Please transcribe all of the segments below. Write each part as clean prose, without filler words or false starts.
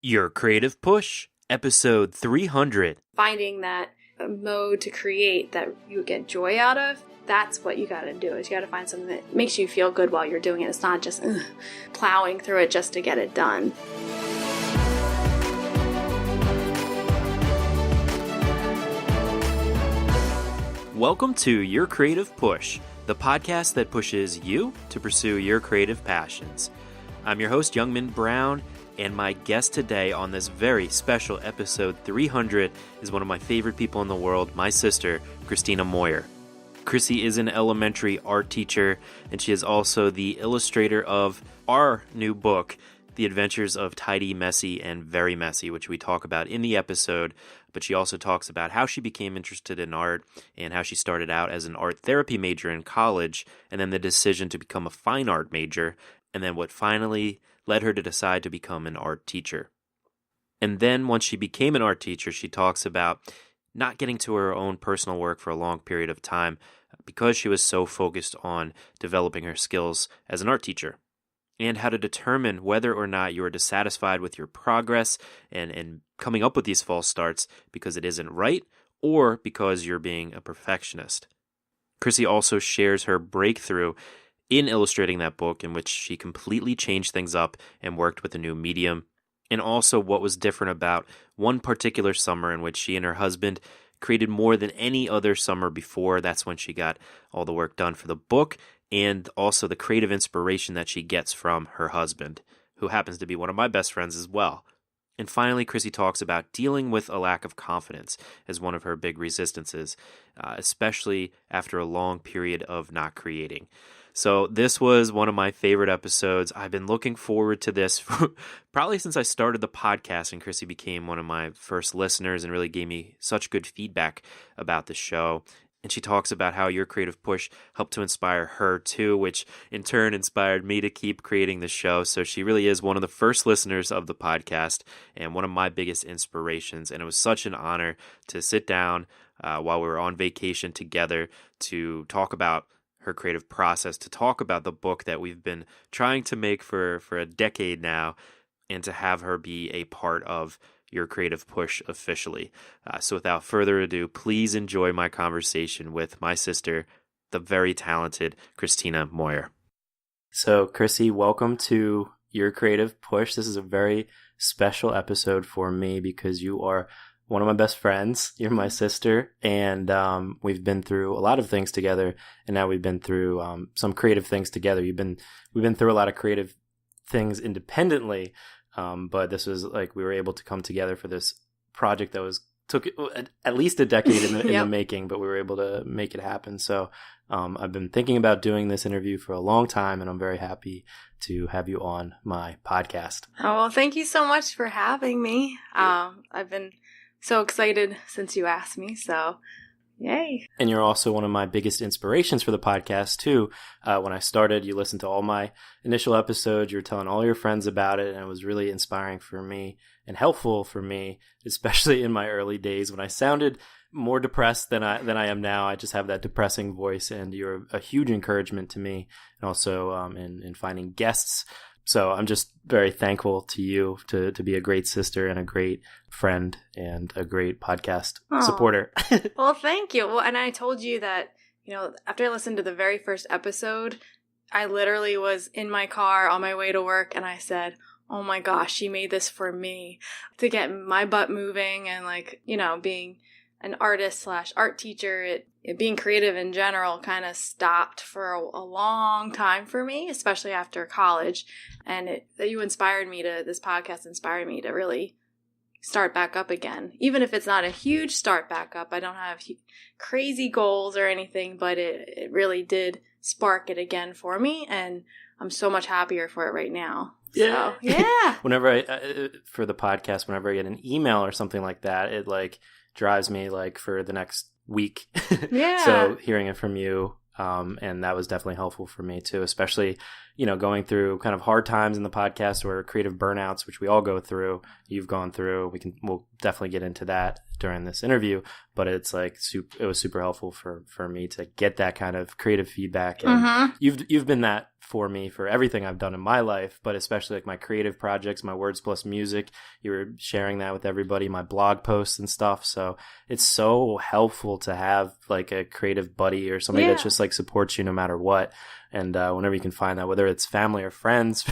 Your Creative Push, episode 300. Finding that mode to create that you get joy out of, that's what you gotta do, is you gotta find something that makes you feel good while you're doing it. It's not just plowing through it just to get it done. Welcome to Your Creative Push, the podcast that pushes you to pursue your creative passions. I'm your host, Youngman Brown, and my guest today on this very special episode 300 is one of my favorite people in the world, my sister, Christina Moyer. Chrissy is an elementary art teacher, and she is also the illustrator of our new book, The Adventures of Tidy, Messy, and VeryMessy, which we talk about in the episode. But she also talks about how she became interested in art and how she started out as an art therapy major in college, and then the decision to become a fine art major, and then what finally led her to decide to become an art teacher. And then once she became an art teacher, she talks about not getting to her own personal work for a long period of time because she was so focused on developing her skills as an art teacher, and how to determine whether or not you are dissatisfied with your progress and coming up with these false starts because it isn't right or because you're being a perfectionist. Chrissy also shares her breakthrough in illustrating that book, in which she completely changed things up and worked with a new medium, and also what was different about one particular summer in which she and her husband created more than any other summer before. That's when she got all the work done for the book, and also the creative inspiration that she gets from her husband, who happens to be one of my best friends as well. And finally, Chrissy talks about dealing with a lack of confidence as one of her big resistances, especially after a long period of not creating. So this was one of my favorite episodes. I've been looking forward to this probably since I started the podcast, and Chrissy became one of my first listeners and really gave me such good feedback about the show. And she talks about how Your Creative Push helped to inspire her too, which in turn inspired me to keep creating the show. So she really is one of the first listeners of the podcast and one of my biggest inspirations. And it was such an honor to sit down while we were on vacation together to talk about her creative process, to talk about the book that we've been trying to make for a decade now, and to have her be a part of Your Creative Push officially. So without further ado, please enjoy my conversation with my sister, the very talented Christina Moyer. So Chrissy, welcome to Your Creative Push. This is a very special episode for me because you are one of my best friends. You're my sister, and we've been through a lot of things together, and now we've been through some creative things together. We've been through a lot of creative things independently, but this was like we were able to come together for this project that took at least a decade in the making, but we were able to make it happen. So I've been thinking about doing this interview for a long time, and I'm very happy to have you on my podcast. Oh, well, thank you so much for having me. I've been so excited since you asked me, so yay. And you're also one of my biggest inspirations for the podcast, too. When I started, you listened to all my initial episodes. You were telling all your friends about it, and it was really inspiring for me and helpful for me, especially in my early days when I sounded more depressed than I am now. I just have that depressing voice, and you're a huge encouragement to me, and also in finding guests. So I'm just very thankful to you to be a great sister and a great friend and a great podcast supporter. Well, thank you. Well, and I told you that, after I listened to the very first episode, I literally was in my car on my way to work, and I said, oh my gosh, she made this for me to get my butt moving, and being an artist / art teacher, being creative in general kind of stopped for a long time for me, especially after college. And this podcast inspired me to really start back up again. Even if it's not a huge start back up, I don't have crazy goals or anything, but it really did spark it again for me. And I'm so much happier for it right now. Yeah. So, yeah. Whenever for the podcast, whenever I get an email or something like that, it drives me for the next week. Yeah. So hearing it from you, and that was definitely helpful for me too, especially, going through kind of hard times in the podcast or creative burnouts, which we all go through. You've gone through. We'll definitely get into that during this interview, but it's like it was super helpful for me to get that kind of creative feedback. And you've been that for me for everything I've done in my life, but especially like my creative projects, my Words Plus Music. You were sharing that with everybody, my blog posts and stuff. So it's so helpful to have like a creative buddy or somebody that just like supports you no matter what. And whenever you can find that, whether it's family or friends,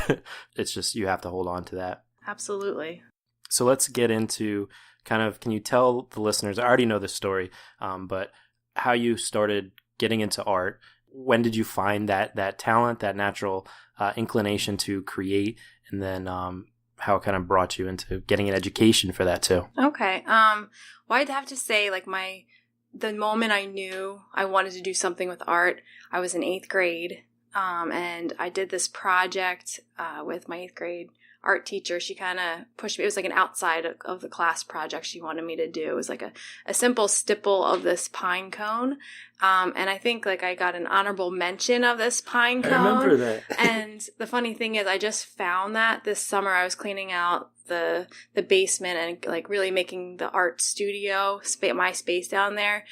it's just, you have to hold on to that. Absolutely. So let's get into kind of, can you tell the listeners, I already know this story, but how you started getting into art? When did you find that talent, that natural inclination to create? And then how it kind of brought you into getting an education for that too? Okay. Well, I'd have to say like the moment I knew I wanted to do something with art, I was in 8th grade. And I did this project with my 8th grade art teacher. She kind of pushed me. It was like an outside of the class project she wanted me to do. It was like a simple stipple of this pine cone. And I think like I got an honorable mention of this pine cone. I remember that. And the funny thing is I just found that this summer. I was cleaning out the basement and like really making the art studio, my space down there,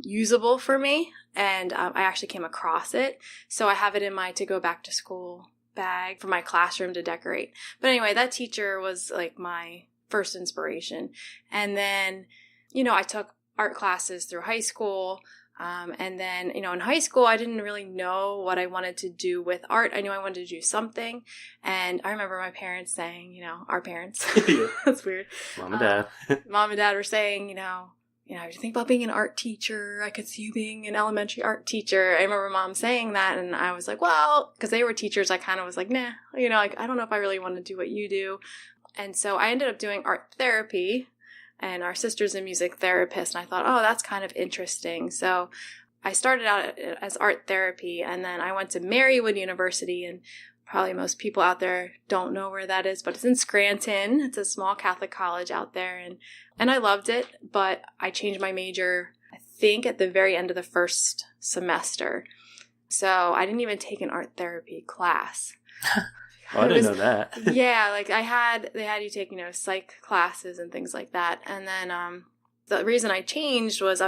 usable for me. And I actually came across it. So I have it in my to go back to school bag for my classroom to decorate. But anyway, that teacher was like my first inspiration. And then, I took art classes through high school. And then, in high school, I didn't really know what I wanted to do with art. I knew I wanted to do something. And I remember my parents saying, our parents, that's weird. Mom and dad. Mom and dad were saying, I think about being an art teacher. I could see you being an elementary art teacher. I remember mom saying that, and I was like, well, because they were teachers, I kind of was like, nah, like, I don't know if I really want to do what you do. And so I ended up doing art therapy, and our sister's a music therapist, and I thought, oh, that's kind of interesting. So I started out as art therapy, and then I went to Marywood University, and probably most people out there don't know where that is, but it's in Scranton. It's a small Catholic college out there, and I loved it, but I changed my major, I think, at the very end of the first semester. So I didn't even take an art therapy class. Oh, I didn't know that. Yeah, like they had you take, psych classes and things like that. And then the reason I changed was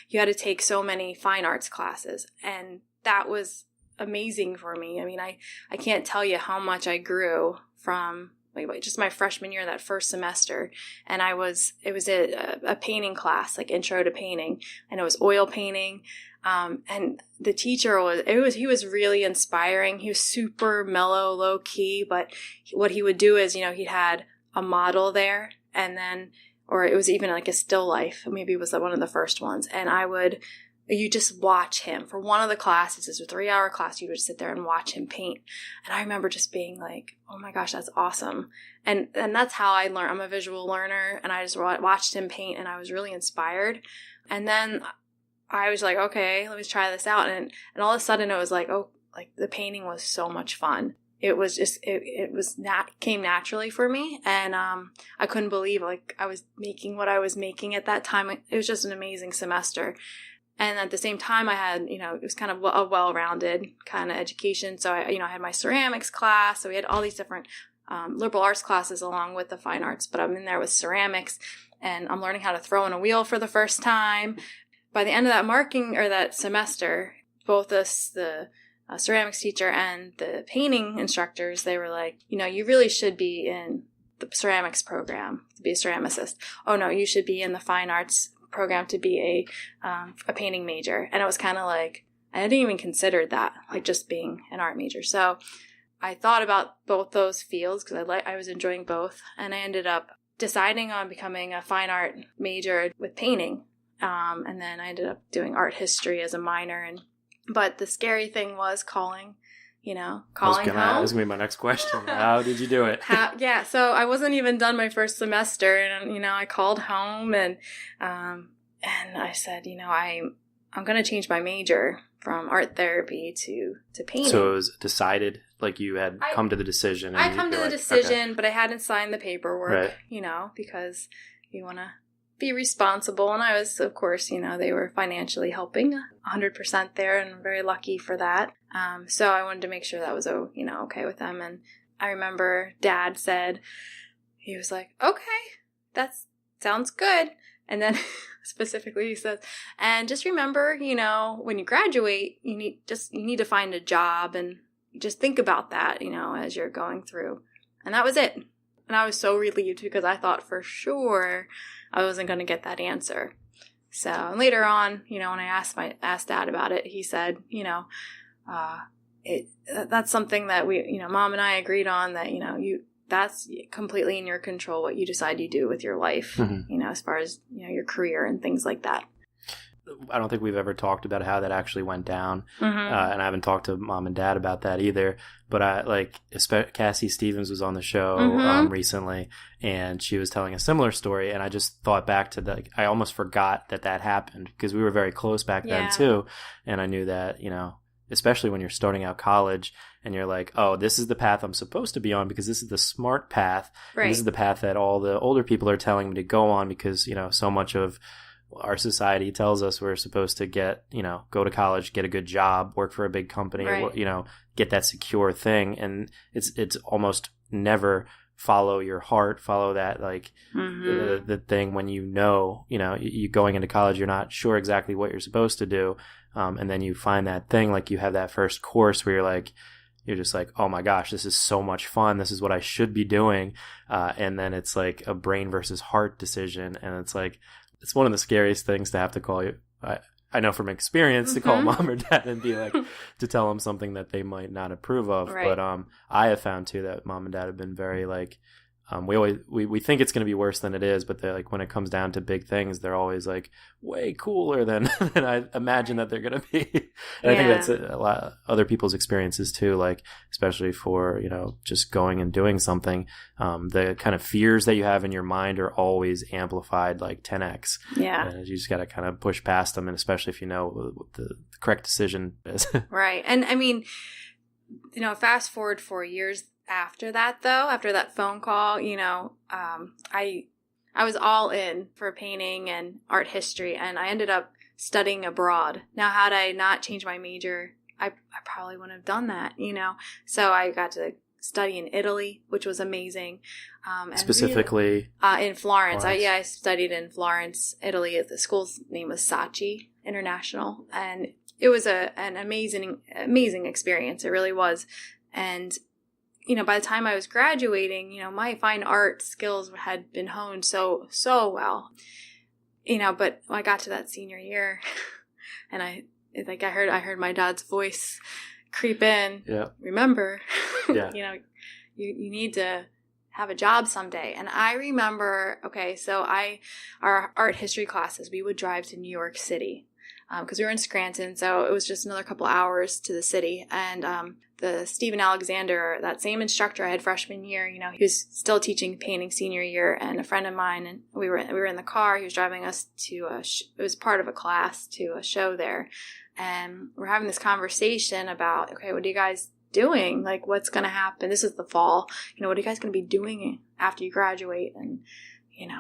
you had to take so many fine arts classes, and that was amazing for me. I mean, I can't tell you how much I grew from just my freshman year, that first semester. And it was a painting class, like intro to painting, and it was oil painting. And the teacher he was really inspiring. He was super mellow, low key, but what he would do is, he had a model there, and then, or it was even like a still life. Maybe it was one of the first ones. And you just watch him for one of the classes. It's a 3-hour class. You would sit there and watch him paint. And I remember just being like, oh my gosh, that's awesome. And that's how I learned. I'm a visual learner, and I just watched him paint, and I was really inspired. And then I was like, okay, let me try this out. And all of a sudden it was like, oh, like the painting was so much fun. It was just, came naturally for me. And I couldn't believe like I was making what I was making at that time. It was just an amazing semester. And at the same time, I had, it was kind of a well-rounded kind of education. So I had my ceramics class. So we had all these different liberal arts classes along with the fine arts. But I'm in there with ceramics, and I'm learning how to throw in a wheel for the first time. By the end of that semester, both the ceramics teacher and the painting instructors, they were like, you really should be in the ceramics program to be a ceramicist. Oh no, you should be in the fine arts program to be a painting major. And it was kind of like, I hadn't even considered that, like just being an art major. So I thought about both those fields because I was enjoying both. And I ended up deciding on becoming a fine art major with painting. And then I ended up doing art history as a minor. But the scary thing was calling home. That was going to be my next question. How did you do it? So I wasn't even done my first semester, and, I called home and I said, I'm going to change my major from art therapy to painting. So it was decided, like you had come to the decision. I come to the decision, okay. But I hadn't signed the paperwork, right. Because you want to be responsible. And I was, of course, they were financially helping 100% there, and I'm very lucky for that. So I wanted to make sure that was, okay with them. And I remember Dad said, he was like, okay, that sounds good. And then specifically he says, and just remember, when you graduate, you need to find a job, and just think about that, as you're going through. And that was it. And I was so relieved, because I thought for sure I wasn't going to get that answer. So, and later on, when I asked Dad about it, he said, that's something that we, Mom and I agreed on, that, that's completely in your control, what you decide you do with your life, as far as, your career and things like that. I don't think we've ever talked about how that actually went down. And I haven't talked to Mom and Dad about that either. But Cassie Stevens was on the show recently, and she was telling a similar story. And I just thought back to I almost forgot that happened, because we were very close back then too. And I knew that, especially when you're starting out college and you're like, oh, this is the path I'm supposed to be on, because this is the smart path. Right. This is the path that all the older people are telling me to go on, because, so much of our society tells us we're supposed to get, go to college, get a good job, work for a big company, right. Get that secure thing. And it's almost never follow your heart, follow that, the thing when you going into college, you're not sure exactly what you're supposed to do. And then you find that thing, you have that first course where you're just like, oh my gosh, this is so much fun. This is what I should be doing. And then it's like a brain versus heart decision. And it's one of the scariest things to have to call you. I know from experience to call Mom or Dad and be like, to tell them something that they might not approve of. Right. But I have found too that Mom and Dad have been very we think it's going to be worse than it is, but they're when it comes down to big things, they're always way cooler than I imagine that they're going to be. And I think that's a lot of other people's experiences too, especially for, just going and doing something. The kind of fears that you have in your mind are always amplified 10x. Yeah. And you just got to kind of push past them, and especially if you know what the correct decision is. Right. And I mean, fast forward 4 years after that phone call, I was all in for painting and art history, and I ended up studying abroad. Now, had I not changed my major, I probably wouldn't have done that, So I got to study in Italy, which was amazing. Specifically? In Florence. I studied in Florence, Italy. The school's name was Saatchi International, and it was an amazing experience. It really was. And by the time I was graduating, my fine art skills had been honed so well, but I got to that senior year and I heard my dad's voice creep in. Yeah. Remember, yeah. You need to have a job someday. And I remember, so our art history classes, we would drive to New York City. Because we were in Scranton, so it was just another couple hours to the city. And the Stephen Alexander, that same instructor I had freshman year, he was still teaching painting senior year, and a friend of mine, and we were in the car. He was driving us to it was part of a class, to a show there, and we're having this conversation about, okay, what are you guys doing? What's going to happen? This is the fall. What are you guys going to be doing after you graduate? And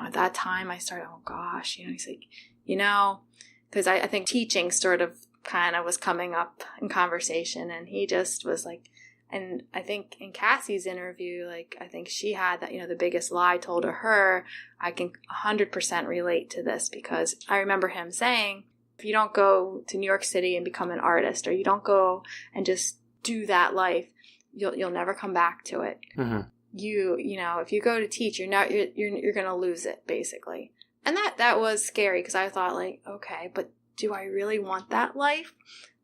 at that time, I started, oh gosh, he's like, because I think teaching sort of kind of was coming up in conversation, and he just was and I think in Cassie's interview, I think she had that, the biggest lie told to her. I can 100% relate to this, because I remember him saying, if you don't go to New York City and become an artist, or you don't go and just do that life, you'll never come back to it. Mm-hmm. If you go to teach, you're going to lose it, basically. And that was scary, because I thought okay, but do I really want that life?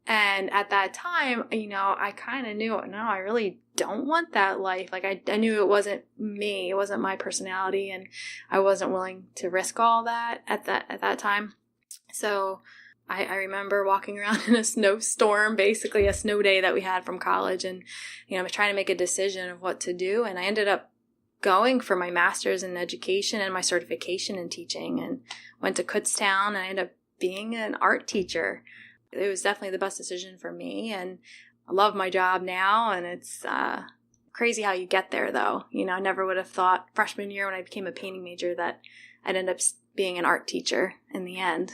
And at that time, I kind of knew, no, I really don't want that life. I knew it wasn't me, it wasn't my personality, and I wasn't willing to risk all that at that time. So I remember walking around in a snowstorm, basically a snow day that we had from college, and trying to make a decision of what to do. And I ended up going for my master's in education and my certification in teaching, and went to Kutztown, and I ended up being an art teacher. It was definitely the best decision for me, and I love my job now, and it's crazy how you get there, though. I never would have thought freshman year when I became a painting major that I'd end up being an art teacher in the end,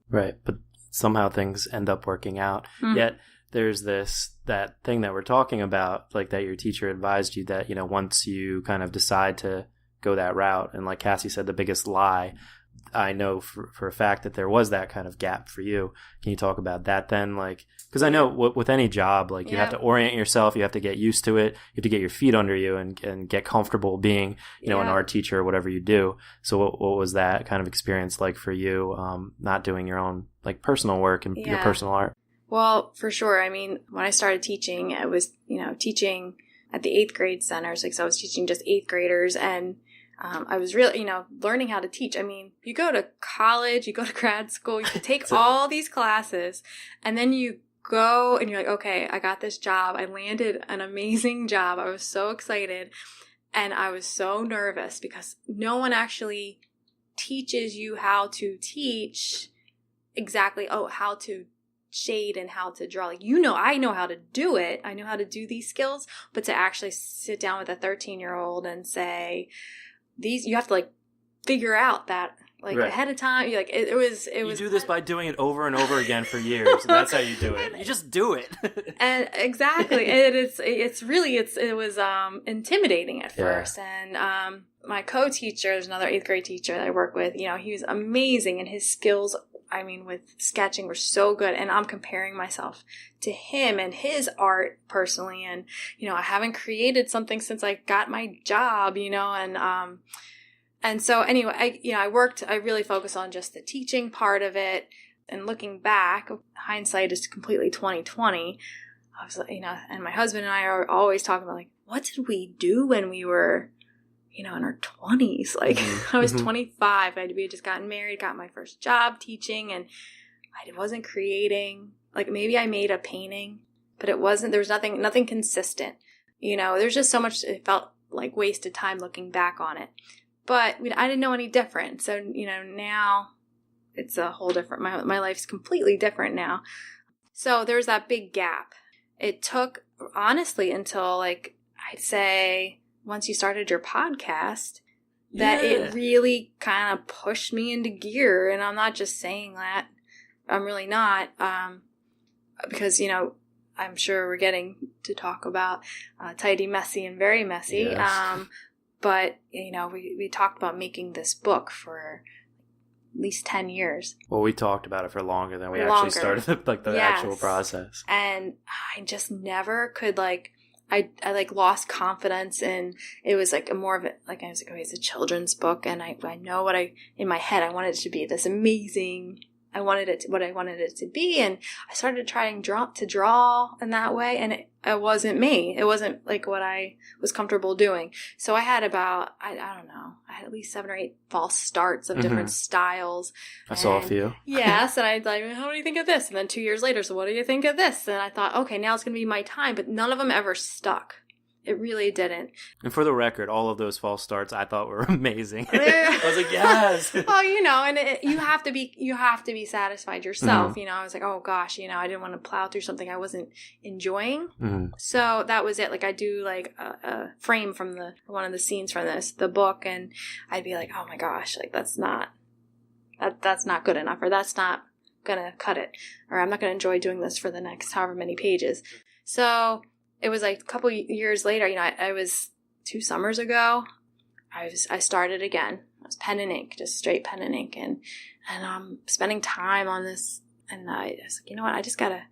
Right. But somehow things end up working out. Yet there's that thing that we're talking about, like that your teacher advised you that, once you kind of decide to go that route, and like Cassie said, the biggest lie, I know for a fact that there was that kind of gap for you. Can you talk about that then? Like, because I know with any job, like you have to orient yourself, you have to get used to it, you have to get your feet under you and get comfortable being, an art teacher or whatever you do. So what was that kind of experience like for you, not doing your own like personal work and your personal art? Well, for sure. I mean, when I started teaching, I was, teaching at the 8th grade center. So I was teaching just 8th graders, and I was really, learning how to teach. I mean, you go to college, you go to grad school, you take all these classes, and then you go and you're like, okay, I got this job. I landed an amazing job. I was so excited. And I was so nervous because no one actually teaches you how to teach exactly, how to shade and how to draw. Like, I know how to do it. I know how to do these skills, but to actually sit down with a 13-year-old and say, you have to like figure out that like ahead of time. You like it was. You do this by doing it over and over again for years, and that's how you do it. You just do it. And exactly, it was intimidating at first. And my co-teacher, there's another 8th grade teacher that I work with. He was amazing, and his skills, I mean, with sketching were so good. And I'm comparing myself to him and his art personally. And, I haven't created something since I got my job, and so anyway, I really focused on just the teaching part of it. And looking back, hindsight is completely 2020. I was like, and my husband and I are always talking about like, what did we do when we were, in our 20s? Like I was 25. We had just gotten married, got my first job teaching, and I wasn't creating. Like maybe I made a painting, but there was nothing consistent. There's just so much, it felt like wasted time looking back on it. But I didn't know any different. So, now it's a whole different, my life's completely different now. So there's that big gap. It took, honestly, until like, I'd say once you started your podcast, that it really kind of pushed me into gear. And I'm not just saying that. I'm really not. Because, I'm sure we're getting to talk about Tidy, Messy, and Very Messy. Yes. But, we talked about making this book for at least 10 years. Well, we talked about it for longer than we actually started the actual process. And I just never could I lost confidence, and it was like more of it. Like I was like, okay, it's a children's book, and I know in my head, I wanted it to be this amazing. I wanted it to be, and I started trying to draw in that way, and it wasn't me. It wasn't like what I was comfortable doing. So I had about, I don't know, I had at least 7 or 8 false starts of different styles. I saw a few. Yes, and I'd like, how do you think of this? And then 2 years later, so what do you think of this? And I thought, okay, now it's going to be my time, but none of them ever stuck. It really didn't. And for the record, all of those false starts I thought were amazing. I was like, yes. Well, and you have to be satisfied yourself. I was like, oh gosh, I didn't want to plow through something I wasn't enjoying. So that was it. Like I do like a frame from one of the scenes from the book, and I'd be like, oh my gosh, like that's not good enough, or that's not gonna cut it, or I'm not gonna enjoy doing this for the next however many pages. So it was like a couple years later, I was 2 summers ago, I started again. I was pen and ink, just straight pen and ink, and spending time on this. And I was like, you know what? I just gotta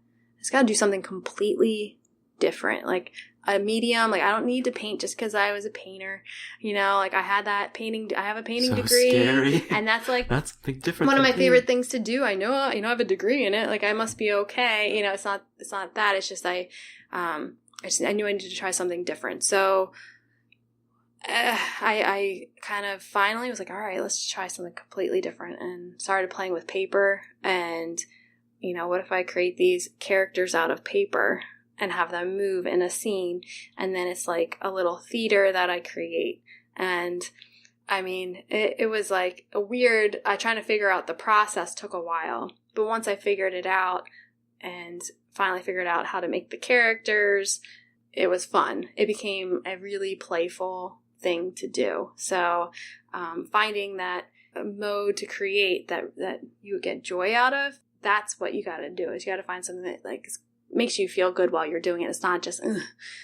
do something completely different, like a medium. Like I don't need to paint just because I was a painter, like I had that painting. I have a painting degree, scary. And that's a big difference. One of my favorite things to do. I know, I have a degree in it. Like I must be okay. It's not that. It's just I knew I needed to try something different. So I kind of finally was like, all right, let's try something completely different, and started playing with paper. And, what if I create these characters out of paper and have them move in a scene? And then it's like a little theater that I create. And I mean, it was like trying to figure out the process took a while. But once I figured it out and finally figured out how to make the characters, it was fun. It became a really playful thing to do. So finding that mode to create that you get joy out of, that's what you got to do, is you got to find something that like makes you feel good while you're doing it. It's not just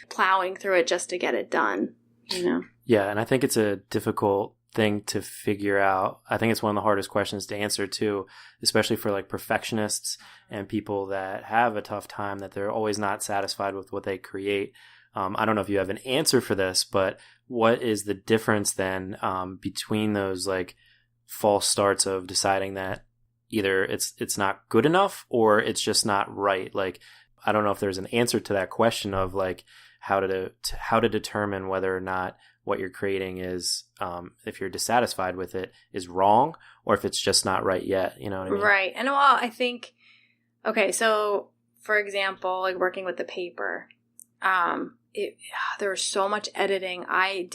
plowing through it just to get it done, you know? Yeah, and I think it's a difficult thing to figure out. I think it's one of the hardest questions to answer too, especially for like perfectionists and people that have a tough time, that they're always not satisfied with what they create. I don't know if you have an answer for this, but what is the difference then between those like false starts of deciding that either it's not good enough or it's just not right? Like, I don't know if there's an answer to that question of like how to determine whether or not what you're creating is, if you're dissatisfied with it, is wrong, or if it's just not right yet. You know what I mean? Right. And well, I think, okay, so for example, like working with the paper, there was so much editing I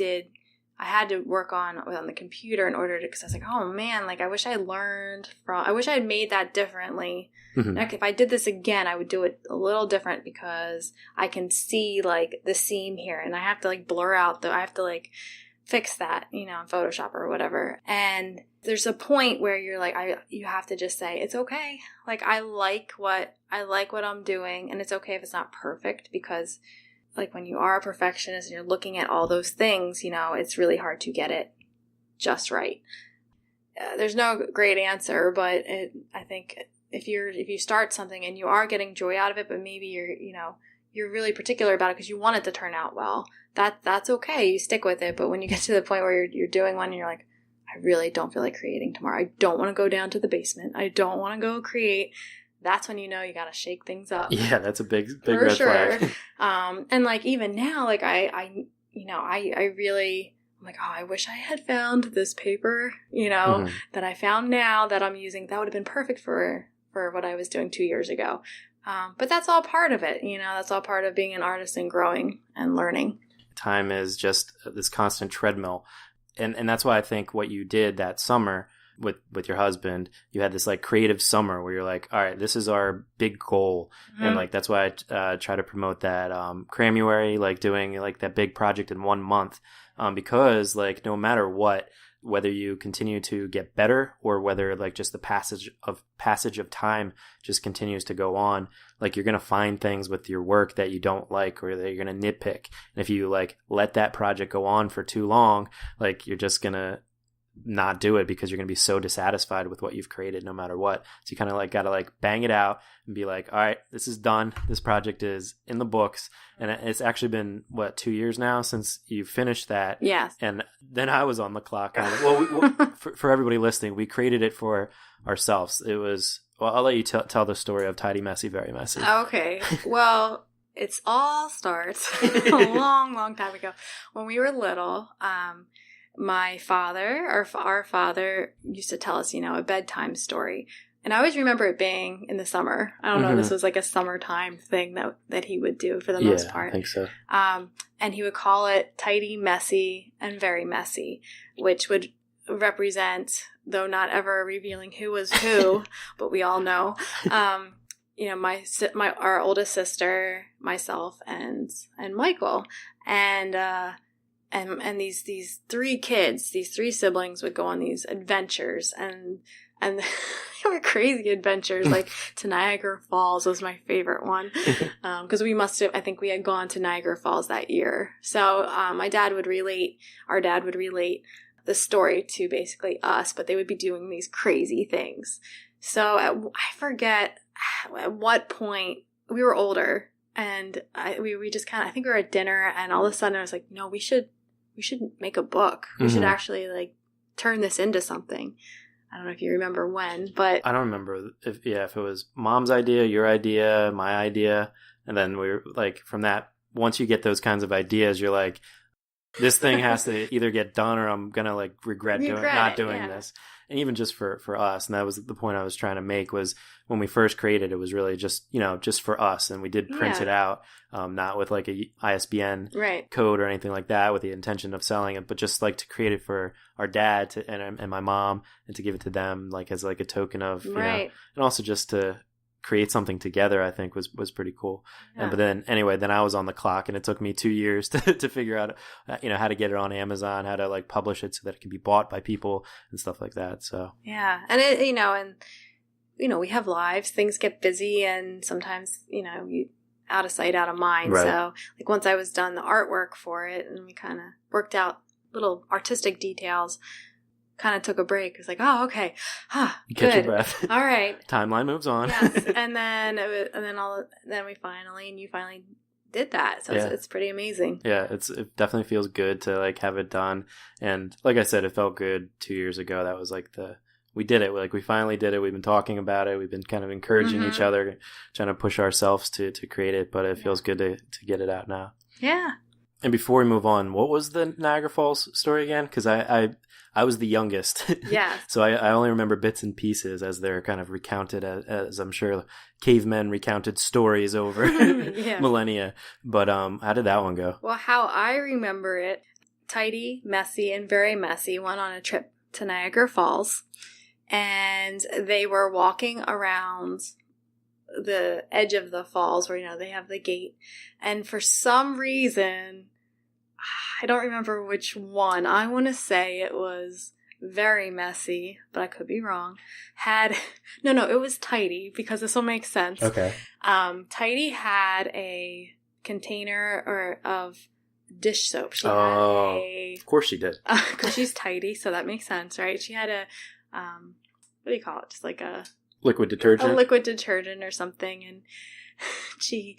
had to work on the computer in order to, because I was like, oh man, like I wish I had made that differently. Mm-hmm. Like if I did this again, I would do it a little different, because I can see like the seam here, and I have to like blur out I have to like fix that, you know, in Photoshop or whatever. And there's a point where you're like, you have to just say, it's okay. Like I like what I'm doing, and it's okay if it's not perfect, because like when you are a perfectionist and you're looking at all those things, you know, it's really hard to get it just right. There's no great answer, but I think if you start something and you are getting joy out of it, but maybe you're really particular about it because you want it to turn out well, that's okay. You stick with it. But when you get to the point where you're doing one and you're like, I really don't feel like creating tomorrow. I don't want to go down to the basement. I don't want to go create. That's when you know you got to shake things up. Yeah, that's a big red flag. And like even now, like I really, I'm like, oh, I wish I had found this paper, you know, mm-hmm. that I found now that I'm using. That would have been perfect for what I was doing 2 years ago. But that's all part of it, you know. That's all part of being an artist and growing and learning. Time is just this constant treadmill, and that's why I think what you did that summer with your husband, you had this like creative summer where you're like, all right, this is our big goal. Mm-hmm. And like, that's why I try to promote that Cramuary, like doing like that big project in 1 month. Because like, no matter what, whether you continue to get better or whether like just the passage of time just continues to go on, like you're going to find things with your work that you don't like or that you're going to nitpick. And if you like let that project go on for too long, like you're just going to not do it because you're going to be so dissatisfied with what you've created no matter what. So you kind of like got to like bang it out and be like, all right, this is done. This project is in the books. And it's actually been 2 years now since you finished that. Yes. And then I was on the clock. Well, for everybody listening, we created it for ourselves. It was, well, I'll let you tell the story of Tidy Messy, Very Messy. Okay. Well, it's all starts a long time ago when we were little. My father, our father, used to tell us, you know, a bedtime story. And I always remember it being in the summer. I don't know, this was like a summertime thing that he would do for the most part. I think so. And he would call it Tidy, Messy, and Very Messy, which would represent, though not ever revealing who was who, but we all know, you know, our oldest sister, myself, and Michael. And these three kids, these three siblings would go on these adventures, and they were crazy adventures. Like to Niagara Falls was my favorite one, because I think we had gone to Niagara Falls that year. So our dad would relate the story to basically us, but they would be doing these crazy things. So I forget at what point we were older, and we just kind of, I think we were at dinner, and all of a sudden I was like, no, we should make a book. We should actually like turn this into something. I don't know if you remember when, but I don't remember if it was Mom's idea, your idea, my idea. And then we were like, from that, once you get those kinds of ideas, you're like, this thing has to either get done or I'm going to like regret not doing this. And even just for us, and that was the point I was trying to make, was when we first created, it was really just, you know, just for us. And we did print it out, not with like a ISBN code or anything like that with the intention of selling it, but just like to create it for our dad and my mom, and to give it to them like as like a token of, you know, and also just to create something together, I think was pretty cool. Yeah. But then anyway, then I was on the clock, and it took me 2 years to figure out, how to get it on Amazon, how to like publish it so that it can be bought by people and stuff like that. So yeah, and it, we have lives, things get busy, and sometimes you out of sight, out of mind. Right. So like once I was done the artwork for it, and we kind of worked out little artistic details, kind of took a break. It's like, oh, okay, you catch your breath. All right, timeline moves on. Yes, and then you finally did that. So it's pretty amazing. Yeah, it definitely feels good to like have it done. And like I said, it felt good 2 years ago. That was like we did it. Like we finally did it. We've been talking about it. We've been kind of encouraging each other, trying to push ourselves to create it. But it feels good to get it out now. Yeah. And before we move on, what was the Niagara Falls story again? Because I was the youngest. Yeah. So I only remember bits and pieces as they're kind of recounted as I'm sure cavemen recounted stories over millennia. But how did that one go? Well, how I remember it, Tidy, Messy, and VeryMessy went on a trip to Niagara Falls. And they were walking around the edge of the falls where, they have the gate. And for some reason, I don't remember which one. I want to say it was VeryMessy, but I could be wrong. It was Tidy, because this will make sense. Okay. Tidy had a container of dish soap. Of course she did. Because she's tidy, so that makes sense, right? She had a what do you call it? Just like a liquid detergent. A liquid detergent or something, and she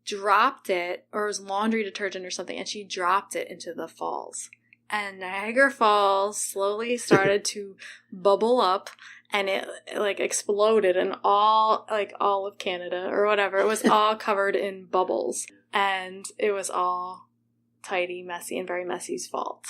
dropped it, or it was laundry detergent or something, and she dropped it into the falls. And Niagara Falls slowly started to bubble up, and it like exploded, and all of Canada or whatever, it was all covered in bubbles, and it was all Tidy, Messy, and VeryMessy's fault.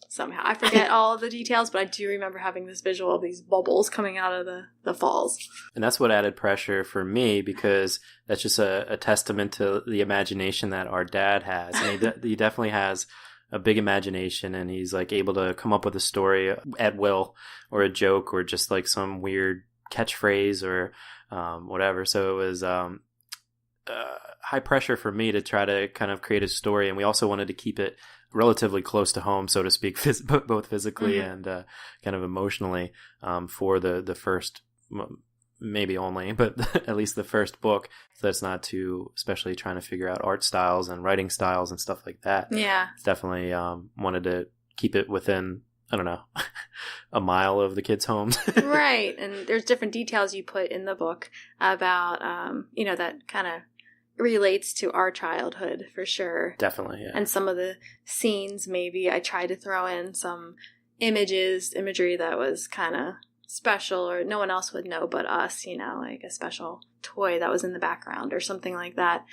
Somehow. I forget all of the details, but I do remember having this visual of these bubbles coming out of the falls. And that's what added pressure for me, because that's just a testament to the imagination that our dad has. And he definitely has a big imagination, and he's like able to come up with a story at will, or a joke, or just like some weird catchphrase or whatever. So it was high pressure for me to try to kind of create a story. And we also wanted to keep it relatively close to home, so to speak, both physically and kind of emotionally, for the first, maybe only, but at least the first book, so that's not too, especially trying to figure out art styles and writing styles and stuff like that. Yeah. Definitely wanted to keep it within, I don't know, a mile of the kids' homes. Right. And there's different details you put in the book about, that kind of relates to our childhood for sure. Definitely, yeah. And some of the scenes, maybe I tried to throw in some imagery that was kind of special, or no one else would know but us, like a special toy that was in the background or something like that.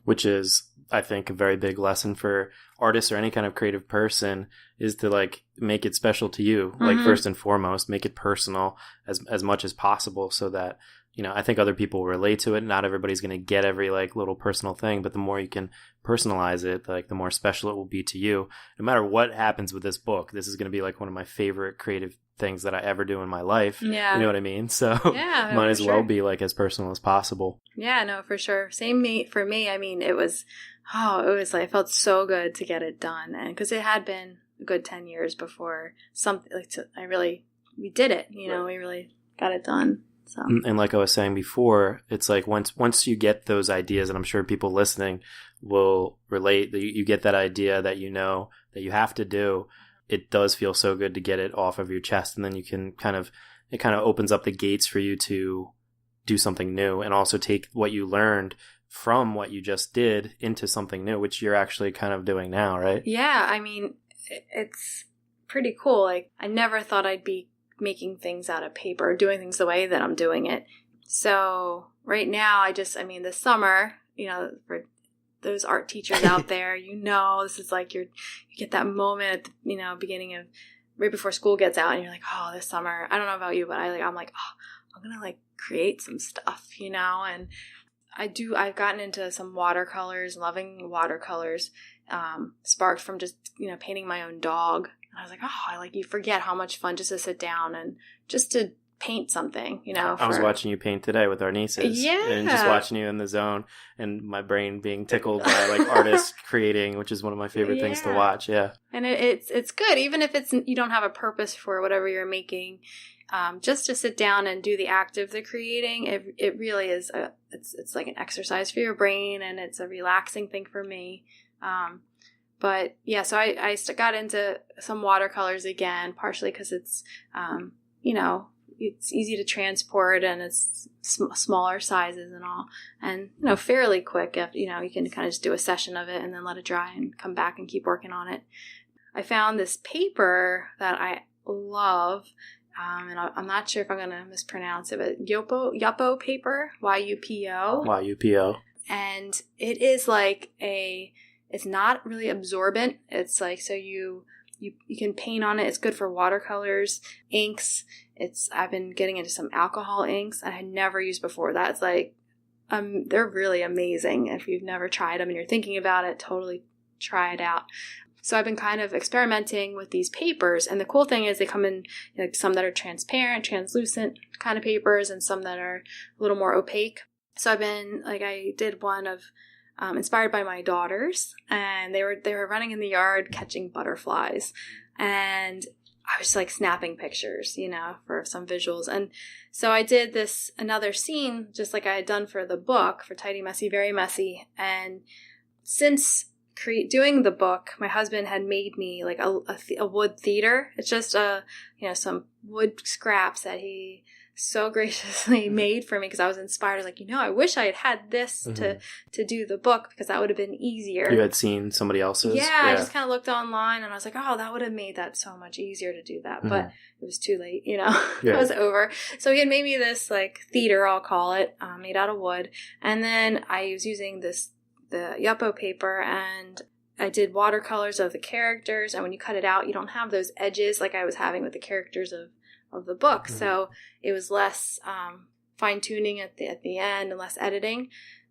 Which is, I think, a very big lesson for artists or any kind of creative person, is to like make it special to you. Like first and foremost, make it personal as much as possible, so that I think other people will relate to it. Not everybody's going to get every like little personal thing, but the more you can personalize it, like the more special it will be to you. No matter what happens with this book, this is going to be like one of my favorite creative things that I ever do in my life. Yeah. You know what I mean? So might as well be like as personal as possible. Yeah, no, for sure. Same for me. I mean, it was like, it felt so good to get it done. And because it had been a good 10 years before something like we did it, we really got it done. So. And like I was saying before, it's like once you get those ideas, and I'm sure people listening will relate, that you get that idea that that you have to do, it does feel so good to get it off of your chest, and then you can it kind of opens up the gates for you to do something new, and also take what you learned from what you just did into something new, which you're actually kind of doing now, right? Yeah, I mean, it's pretty cool. Like, I never thought I'd be making things out of paper, doing things the way that I'm doing it. So right now, this summer, for those art teachers out there, this is like you get that moment at the, beginning of, right before school gets out, and you're like, oh, this summer, I don't know about you, but I'm like, oh, I'm going to like create some stuff, and I've gotten into some watercolors, loving watercolors, sparked from just, painting my own dog. And I was like, you forget how much fun just to sit down and just to paint something, I was watching you paint today with our nieces. Yeah. And just watching you in the zone and my brain being tickled by like artists creating, which is one of my favorite things to watch. Yeah. And it's good, even if you don't have a purpose for whatever you're making. Just to sit down and do the act of the creating, it really is it's like an exercise for your brain, and it's a relaxing thing for me. But yeah, so I got into some watercolors again, partially because it's, it's easy to transport and it's smaller sizes and all, and, fairly quick if, you can kind of just do a session of it and then let it dry and come back and keep working on it. I found this paper that I love, and I'm not sure if I'm going to mispronounce it, but Yupo paper, Yupo. Yupo. And it is like it's not really absorbent. It's like, so you can paint on it. It's good for watercolors, inks. I've been getting into some alcohol inks I had never used before. That's like, they're really amazing. If you've never tried them and you're thinking about it, totally try it out. So I've been kind of experimenting with these papers, and the cool thing is they come in some that are transparent, translucent kind of papers, and some that are a little more opaque. So I did one of inspired by my daughters, and they were running in the yard catching butterflies, and I was like snapping pictures, for some visuals. And so I did another scene just like I had done for the book for Tidy Messy, Very Messy. And since doing the book, my husband had made me like a wood theater. It's just some wood scraps that he so graciously made for me because I was inspired. I was like, I wish I had this to do the book, because that would have been easier. You had seen somebody else's? Yeah, I just kind of looked online and I was like, oh, that would have made that so much easier to do that. But it was too late, It was over. So he had made me this like theater, I'll call it, made out of wood. And then I was using the Yupo paper, and I did watercolors of the characters. And when you cut it out, you don't have those edges like I was having with the characters of the book. So it was less fine tuning at the end and less editing.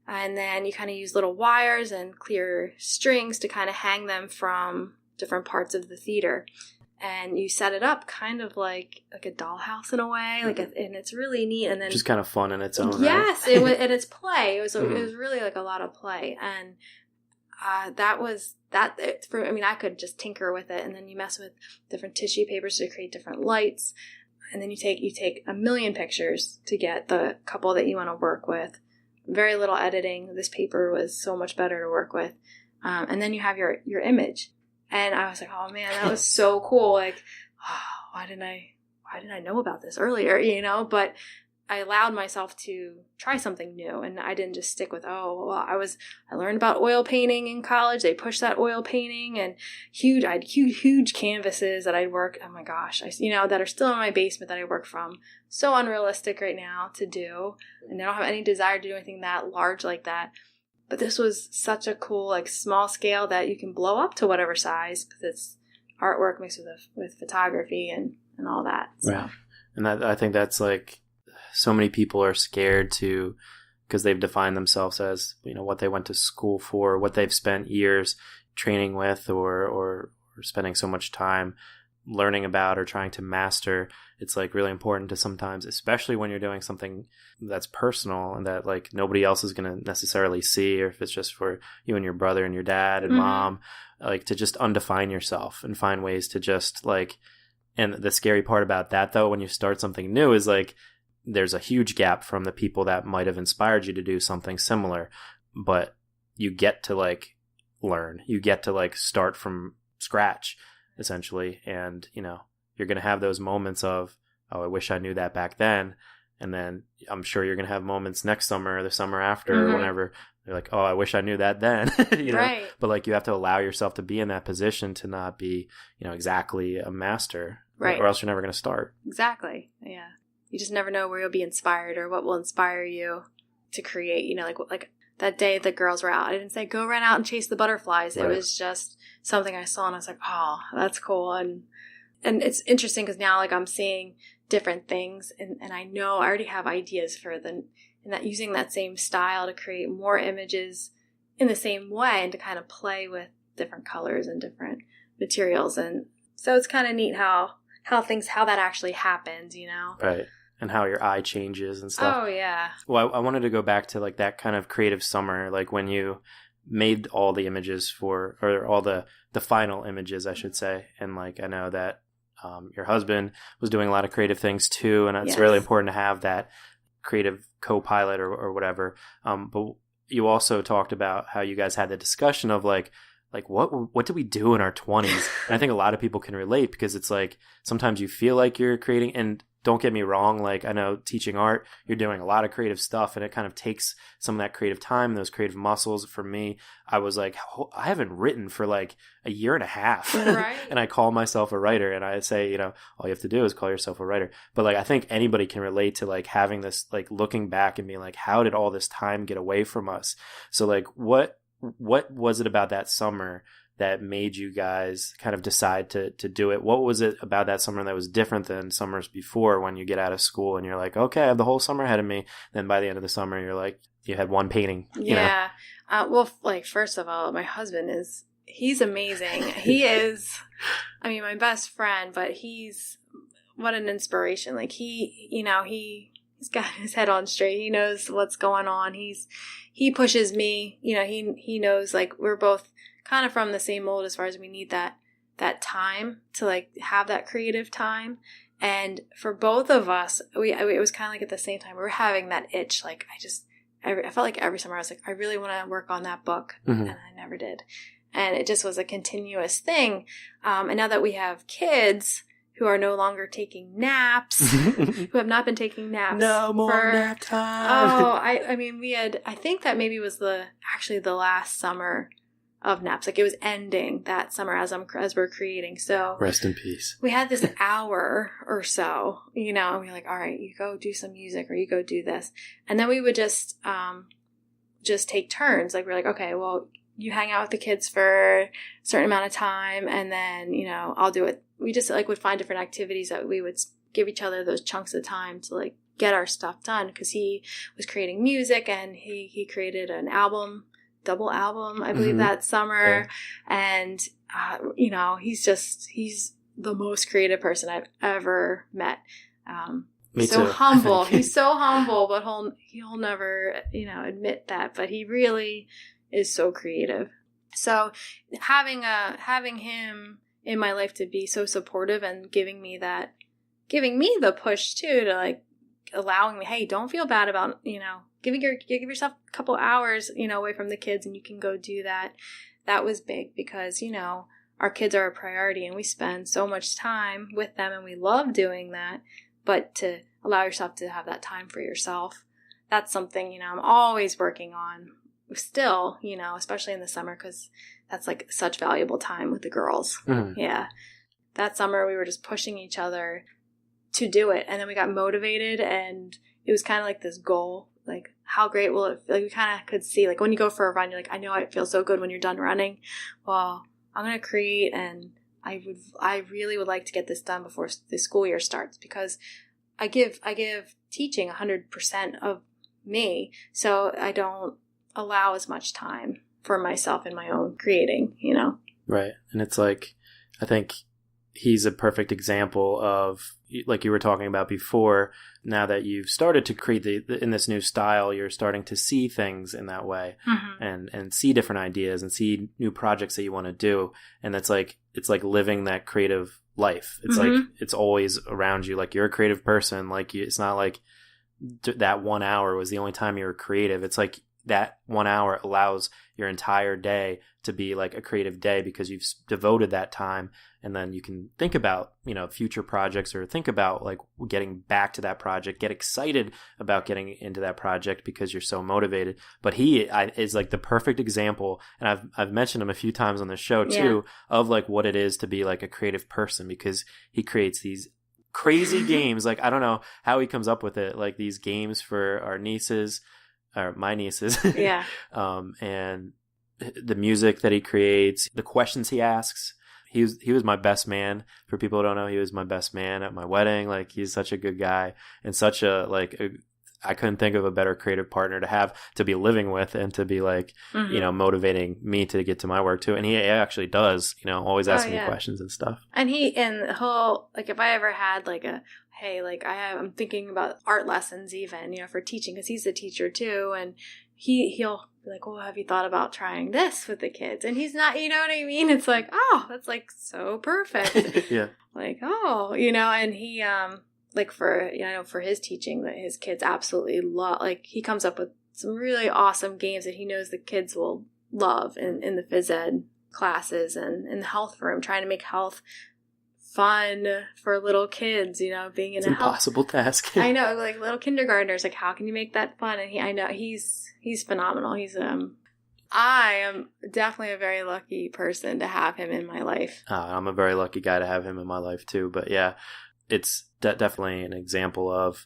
And then you kind of use little wires and clear strings to kind of hang them from different parts of the theater. And you set it up kind of like a dollhouse in a way, and it's really neat. And then just kind of fun in its own. Yes, right? It was, and it's play. It was really like a lot of play, and that was that. I could just tinker with it, and then you mess with different tissue papers to create different lights, and then you take a million pictures to get the couple that you want to work with. Very little editing. This paper was so much better to work with, and then you have your image. And I was like, oh man, that was so cool. Like, why didn't I know about this earlier? But I allowed myself to try something new, and I didn't just stick with, I learned about oil painting in college. They pushed that oil painting, and I had huge canvases that I'd work. Oh my gosh, that are still in my basement that I work from. So unrealistic right now to do. And I don't have any desire to do anything that large like that. But this was such a cool, like, small scale that you can blow up to whatever size, because it's artwork mixed with photography and all that. So. Right. And I think that's like, so many people are scared to, because they've defined themselves as, what they went to school for, what they've spent years training with, or spending so much time learning about or trying to master. It's like really important to sometimes, especially when you're doing something that's personal and that like nobody else is going to necessarily see, or if it's just for you and your brother and your dad and mom, like to just undefine yourself and find ways to just like, and the scary part about that though, when you start something new, is like there's a huge gap from the people that might have inspired you to do something similar, but you get to like learn, you get to like start from scratch essentially. And, you're going to have those moments of, I wish I knew that back then. And then I'm sure you're going to have moments next summer or the summer after or whenever you're like, I wish I knew that then, Right. But like you have to allow yourself to be in that position to not be, exactly a master, right? Or else you're never going to start. Exactly. Yeah. You just never know where you'll be inspired or what will inspire you to create, like that day the girls were out. I didn't say, go run out and chase the butterflies. Right. It was just something I saw and I was like, oh, that's cool. And it's interesting because now like I'm seeing different things and I know I already have ideas for using that same style to create more images in the same way and to kind of play with different colors and different materials. And so it's kind of neat how that actually happens, Right. and how your eye changes and stuff. Oh, yeah. Well, I wanted to go back to like that kind of creative summer, like when you made all the images or all the final images, I should say. And like, I know that your husband was doing a lot of creative things too. And it's really important to have that creative co-pilot or whatever. But you also talked about how you guys had the discussion of like what do we do in our 20s? And I think a lot of people can relate, because it's like sometimes you feel like you're creating, and don't get me wrong, like I know teaching art, you're doing a lot of creative stuff, and it kind of takes some of that creative time and those creative muscles. For me, I was like, I haven't written for like a year and a half. Right. And I call myself a writer, and I say, you know, all you have to do is call yourself a writer. But like, I think anybody can relate to like having this, like looking back and being like, how did all this time get away from us? So like, what was it about that summer that made you guys kind of decide to do it? What was it about that summer that was different than summers before, when you get out of school and you're like, okay, I have the whole summer ahead of me. Then by the end of the summer, you're like, you had one painting. You know? Well, like, first of all, my husband he's amazing. He is, I mean, my best friend, but what an inspiration. Like he's got his head on straight. He knows what's going on. He pushes me, you know, he knows, like, we're both kind of from the same mold as far as we need that time to like have that creative time. And for both of us, it was kind of like at the same time we were having that itch. Like I felt like every summer I was like, I really want to work on that book. And I never did. And it just was a continuous thing. And now that we have kids who are no longer taking naps, who have not been taking naps. No more nap time. Oh, I mean, I think that maybe was actually the last summer of naps. Like, it was ending that summer as we're creating. So rest in peace. We had this hour or so, you know, and we were like, all right, you go do some music or you go do this. And then we would just take turns. Like, we're like, okay, well, you hang out with the kids for a certain amount of time, and then, you know, I'll do it. We just like would find different activities that we would give each other those chunks of time to like get our stuff done, because he was creating music, and he created an double album, I believe, that summer. Yeah. And, you know, he's the most creative person I've ever met. Me so too. Humble. He's so humble, but he'll never, you know, admit that, but he really is so creative. So having him in my life to be so supportive and giving me the push too, to like allowing me, hey, don't feel bad about, you know, give yourself a couple hours, you know, away from the kids, and you can go do that. That was big, because, you know, our kids are a priority and we spend so much time with them and we love doing that. But to allow yourself to have that time for yourself, that's something, you know, I'm always working on still, you know, especially in the summer, because that's like such valuable time with the girls. Yeah. That summer we were just pushing each other to do it. And then we got motivated, and it was kind of like this goal, like, how great will it feel? Like, we kind of could see, like, when you go for a run, you're like, I know it feels so good when you're done running. Well, I'm going to create, and I really would like to get this done before the school year starts, because I give teaching 100% of me. So I don't allow as much time for myself in my own creating, you know? Right. And it's like, I think he's a perfect example of, like you were talking about before, now that you've started to create in this new style, you're starting to see things in that way, and see different ideas and see new projects that you want to do. And it's like living that creative life. It's like, it's always around you. Like, you're a creative person. Like, it's not like that 1 hour was the only time you were creative. It's like that 1 hour allows your entire day to be like a creative day, because you've devoted that time. And then you can think about, you know, future projects, or think about like getting back to that project, get excited about getting into that project because you're so motivated. But he is like the perfect example. And I've mentioned him a few times on the show too, of like what it is to be like a creative person, because he creates these crazy games. Like, I don't know how he comes up with it. Like, these games for our nieces, or my nieces. Yeah. And the music that he creates, the questions he asks. He was my best man. For people who don't know, he was my best man at my wedding. Like, he's such a good guy, and such a, like, I couldn't think of a better creative partner to have, to be living with, and to be like, motivating me to get to my work too. And he actually does, always asking me questions and stuff. And he'll, like, if I ever had like hey, like I'm thinking about art lessons even, for teaching, because he's a teacher too. And he'll be like, well, have you thought about trying this with the kids? And he's not, you know what I mean? It's like, oh, that's like so perfect. Yeah. Like, oh, and he, like for, for his teaching that his kids absolutely love, like he comes up with some really awesome games that he knows the kids will love in the phys ed classes and in the health room, trying to make health fun for little kids, being in it's a impossible task. I know, like little kindergartners, like how can you make that fun? And I know he's phenomenal. I am definitely a very lucky person to have him in my life. I'm a very lucky guy to have him in my life too. But yeah, it's definitely an example of,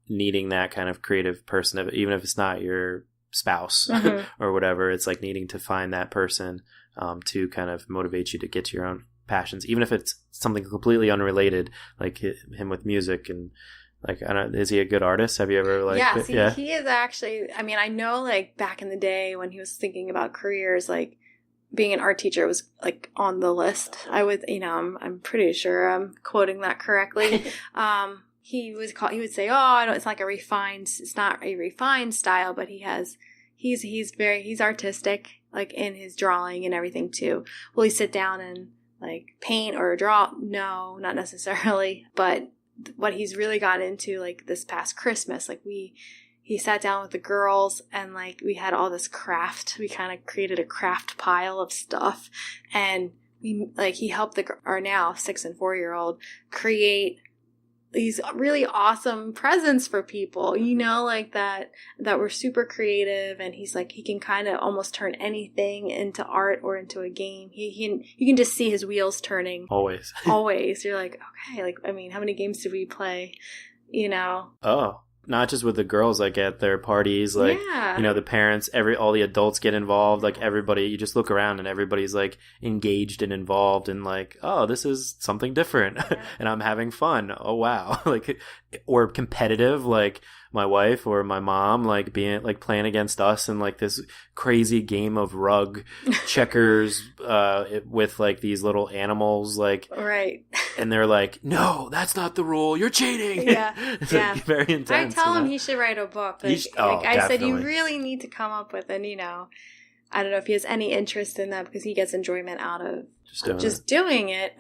needing that kind of creative person, even if it's not your spouse or whatever. It's like needing to find that person to kind of motivate you to get to your own passions, even if it's something completely unrelated, like him with music. And like, I don't know, is he a good artist? Have you ever he is actually. I mean, I know like back in the day when he was thinking about careers, like being an art teacher was like on the list. I would, I'm pretty sure I'm quoting that correctly. He would say, oh, it's not a refined style, but he's artistic, like in his drawing and everything too. Will he sit down and like paint or draw? No, not necessarily. But what he's really gotten into, like this past Christmas, like he sat down with the girls and like we had all this craft. We kind of created a craft pile of stuff, and he helped our now 6 and 4-year-old create these really awesome presents for people, like that were super creative. And he's like, he can kind of almost turn anything into art or into a game. You can just see his wheels turning. Always. You're like, okay, like, I mean, how many games did we play? Oh, not just with the girls, like at their parties, like, the parents, all the adults get involved, like everybody, you just look around and everybody's like engaged and involved and like, oh, this is something different and I'm having fun. Oh, wow. Like, or competitive, like my wife or my mom, like being like playing against us in like this crazy game of rug checkers, with like these little animals, like, right. And they're like, no, that's not the rule. You're cheating. Yeah. It's like very intense. I tell him he should write a book. Like, I said, you really need to come up with, and I don't know if he has any interest in that because he gets enjoyment out of just doing it.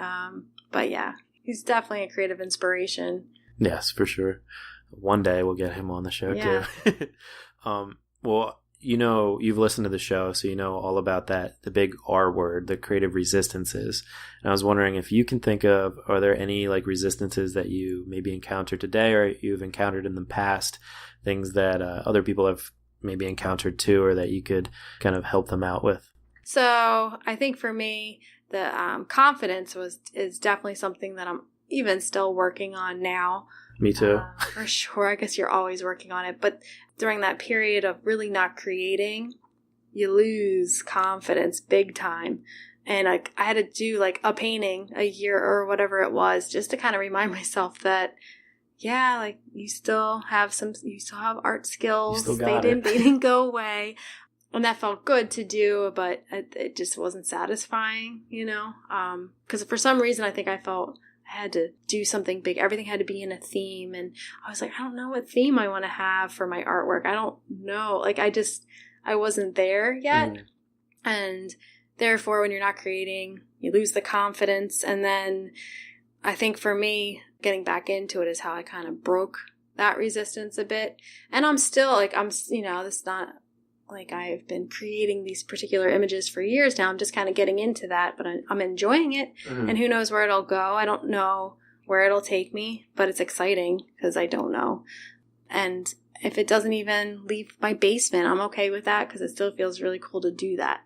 But yeah, he's definitely a creative inspiration. Yes, for sure. One day we'll get him on the show too. Well, you've listened to the show, so you know all about that, the big R word, the creative resistances. And I was wondering if you can think of, are there any like resistances that you maybe encountered today or you've encountered in the past, things that other people have maybe encountered too, or that you could kind of help them out with? So I think for me, the confidence is definitely something that I'm even still working on now. Me too. For sure. I guess you're always working on it. But during that period of really not creating, you lose confidence big time. And I had to do like a painting a year or whatever it was just to kind of remind myself that, yeah, like you still have art skills. They didn't go away. And that felt good to do, but it just wasn't satisfying, because for some reason I think I felt I had to do something big. Everything had to be in a theme. And I was like, I don't know what theme I want to have for my artwork. I don't know. Like, I wasn't there yet. And therefore, when you're not creating, you lose the confidence. And then I think for me, getting back into it is how I kind of broke that resistance a bit. And I'm still like, this is not like I've been creating these particular images for years now. I'm just kind of getting into that, but I'm enjoying it. And who knows where it'll go. I don't know where it'll take me, but it's exciting because I don't know. And if it doesn't even leave my basement, I'm okay with that because it still feels really cool to do that,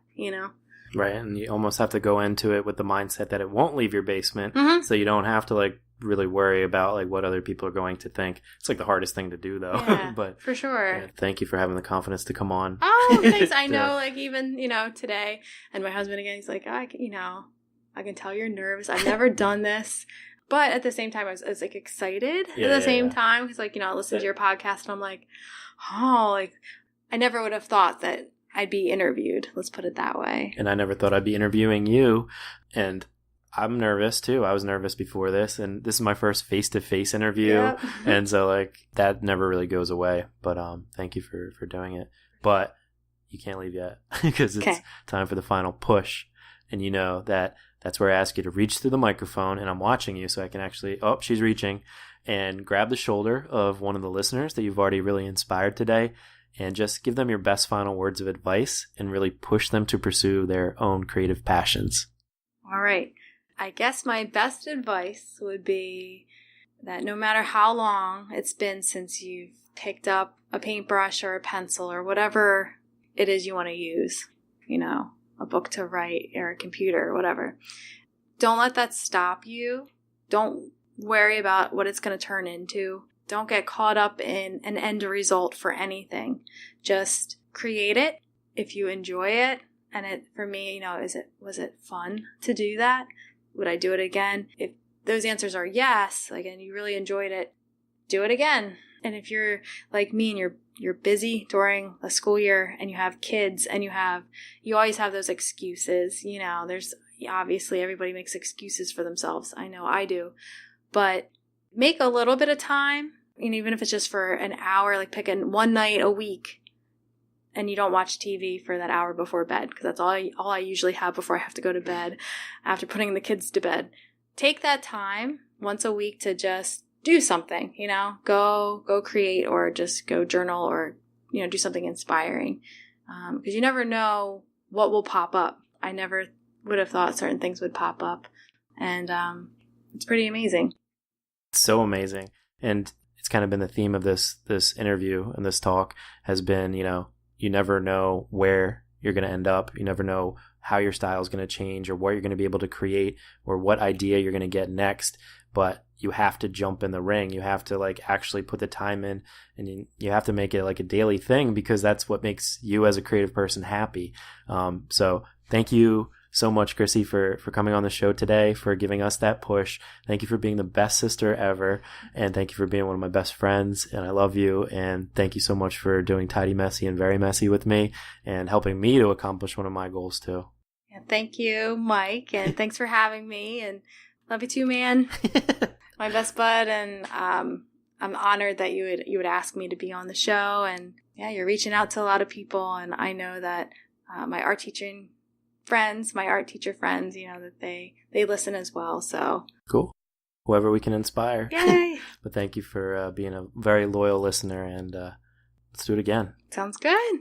Right. And you almost have to go into it with the mindset that it won't leave your basement. So you don't have to like really worry about like what other people are going to think. It's like the hardest thing to do though. Yeah, but for sure. Yeah, thank you for having the confidence to come on. Oh, thanks. I know, like even, today, and my husband again, he's like, I can tell you're nervous. I've never done this, But at the same time, I was like excited Yeah, at the same time. Because like, I listened to your podcast and I'm like, oh, like I never would have thought that I'd be interviewed. Let's put it that way. And I never thought I'd be interviewing you. And I'm nervous too. I was nervous before this. And this is my first face-to-face interview. Yep. And so like that never really goes away. But thank you for doing it. But you can't leave yet because it's time for the final push. And you know that's where I ask you to reach through the microphone, and I'm watching you so I can actually, oh, she's reaching, and grab the shoulder of one of the listeners that you've already really inspired today, and just give them your best final words of advice and really push them to pursue their own creative passions. All right. I guess my best advice would be that no matter how long it's been since you've picked up a paintbrush or a pencil or whatever it is you want to use, a book to write or a computer or whatever. Don't let that stop you. Don't worry about what it's going to turn into. Don't get caught up in an end result for anything. Just create it if you enjoy it. And for me, was it fun to do that? Would I do it again? If those answers are yes, and you really enjoyed it, do it again. And if you're like me and you're busy during the school year and you have kids and you always have those excuses, there's obviously everybody makes excuses for themselves. I know I do, but make a little bit of time, even if it's just for an hour, like pick one night a week and you don't watch TV for that hour before bed, because that's all I usually have before I have to go to bed after putting the kids to bed. Take that time once a week to just do something, go create or just go journal or, do something inspiring. Because you never know what will pop up. I never would have thought certain things would pop up. And it's pretty amazing. So amazing. And it's kind of been the theme of this interview and this talk has been, you never know where you're going to end up. You never know how your style is going to change or what you're going to be able to create or what idea you're going to get next. But you have to jump in the ring. You have to actually put the time in, and you have to make it like a daily thing, because that's what makes you as a creative person happy. So thank you so much, Chrissy, for coming on the show today, for giving us that push. Thank you for being the best sister ever. And thank you for being one of my best friends. And I love you. And thank you so much for doing Tidy Messy and Very Messy with me and helping me to accomplish one of my goals too. Yeah, thank you, Mike. And thanks for having me. And love you too, man. My best bud. And I'm honored that you would ask me to be on the show. And yeah, you're reaching out to a lot of people. And I know that my art teacher friends, that they listen as well. So cool. Whoever we can inspire. Yay. But thank you for being a very loyal listener. And let's do it again. Sounds good.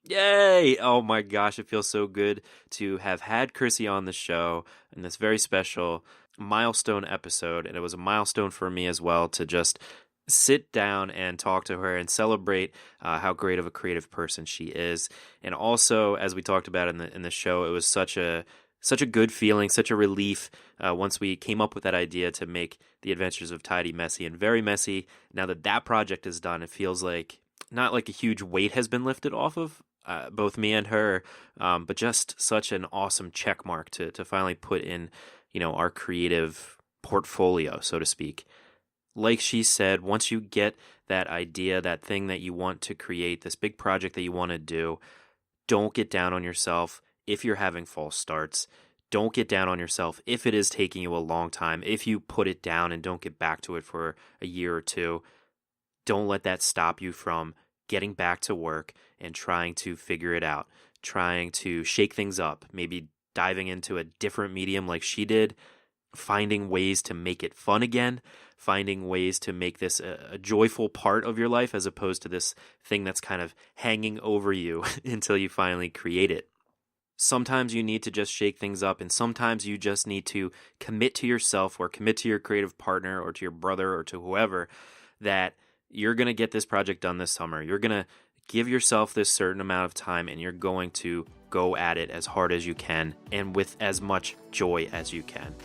Yay! Oh my gosh, it feels so good to have had Chrissy on the show in this very special milestone episode. And it was a milestone for me as well to just sit down and talk to her and celebrate how great of a creative person she is. And also, as we talked about in the show, it was such a good feeling, such a relief once we came up with that idea to make The Adventures of Tidy Messy and Very Messy. Now that project is done, it feels like not like a huge weight has been lifted off of both me and her, but just such an awesome check mark to finally put in, our creative portfolio, so to speak. Like she said, once you get that idea, that thing that you want to create, this big project that you want to do, don't get down on yourself if you're having false starts. Don't get down on yourself if it is taking you a long time, if you put it down and don't get back to it for a year or two. Don't let that stop you from getting back to work and trying to figure it out, trying to shake things up, maybe diving into a different medium like she did, finding ways to make it fun again, finding ways to make this a joyful part of your life as opposed to this thing that's kind of hanging over you until you finally create it. Sometimes you need to just shake things up, and sometimes you just need to commit to yourself or commit to your creative partner or to your brother or to whoever that you're going to get this project done this summer. You're going to give yourself this certain amount of time, and you're going to go at it as hard as you can and with as much joy as you can.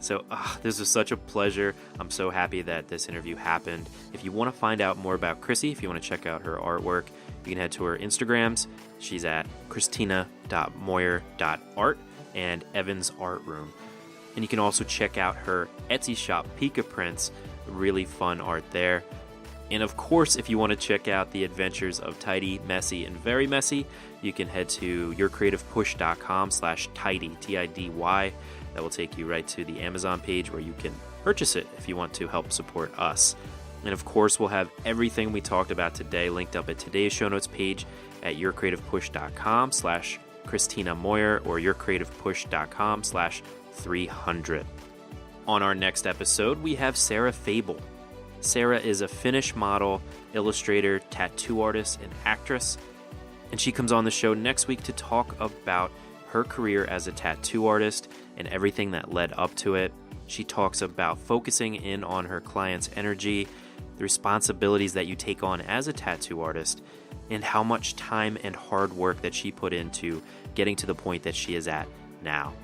So this was such a pleasure. I'm so happy that this interview happened. If you want to find out more about Chrissy, if you want to check out her artwork, you can head to her Instagrams. She's at christina.moyer.art and Evan's Art Room. And you can also check out her Etsy shop, Pika Prints. Really fun art there. And of course, if you want to check out the adventures of Tidy, Messy, and VeryMessy, you can head to yourcreativepush.com/tidy, Tidy. That will take you right to the Amazon page where you can purchase it if you want to help support us. And of course, we'll have everything we talked about today linked up at today's show notes page at yourcreativepush.com/Christina Moyer or yourcreativepush.com/300. On our next episode, we have Sarah Fable. Sarah is a Finnish model, illustrator, tattoo artist, and actress. And she comes on the show next week to talk about her career as a tattoo artist and everything that led up to it. She talks about focusing in on her client's energy, the responsibilities that you take on as a tattoo artist, and how much time and hard work that she put into getting to the point that she is at now.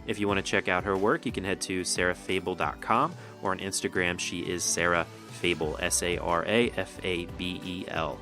If you want to check out her work, you can head to sarahfable.com, or on Instagram, she is Sarah Fable, SARAFABEL.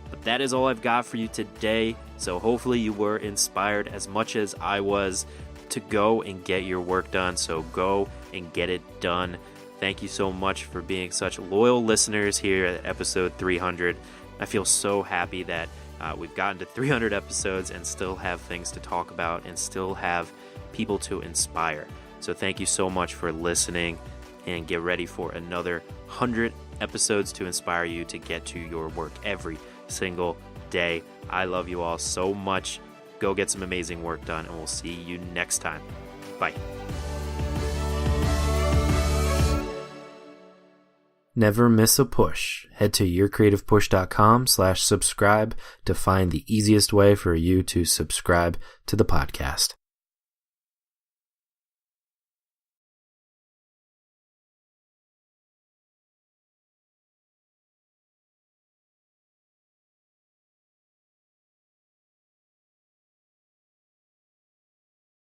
But that is all I've got for you today, so hopefully you were inspired as much as I was to go and get your work done, so go and get it done. Thank you so much for being such loyal listeners here at episode 300. I feel so happy that we've gotten to 300 episodes and still have things to talk about and still have people to inspire. So thank you so much for listening, and get ready for another 100 episodes to inspire you to get to your work every single day. I love you all so much. Go get some amazing work done, and we'll see you next time. Bye. Never miss a push. Head to yourcreativepush.com/subscribe to find the easiest way for you to subscribe to the podcast.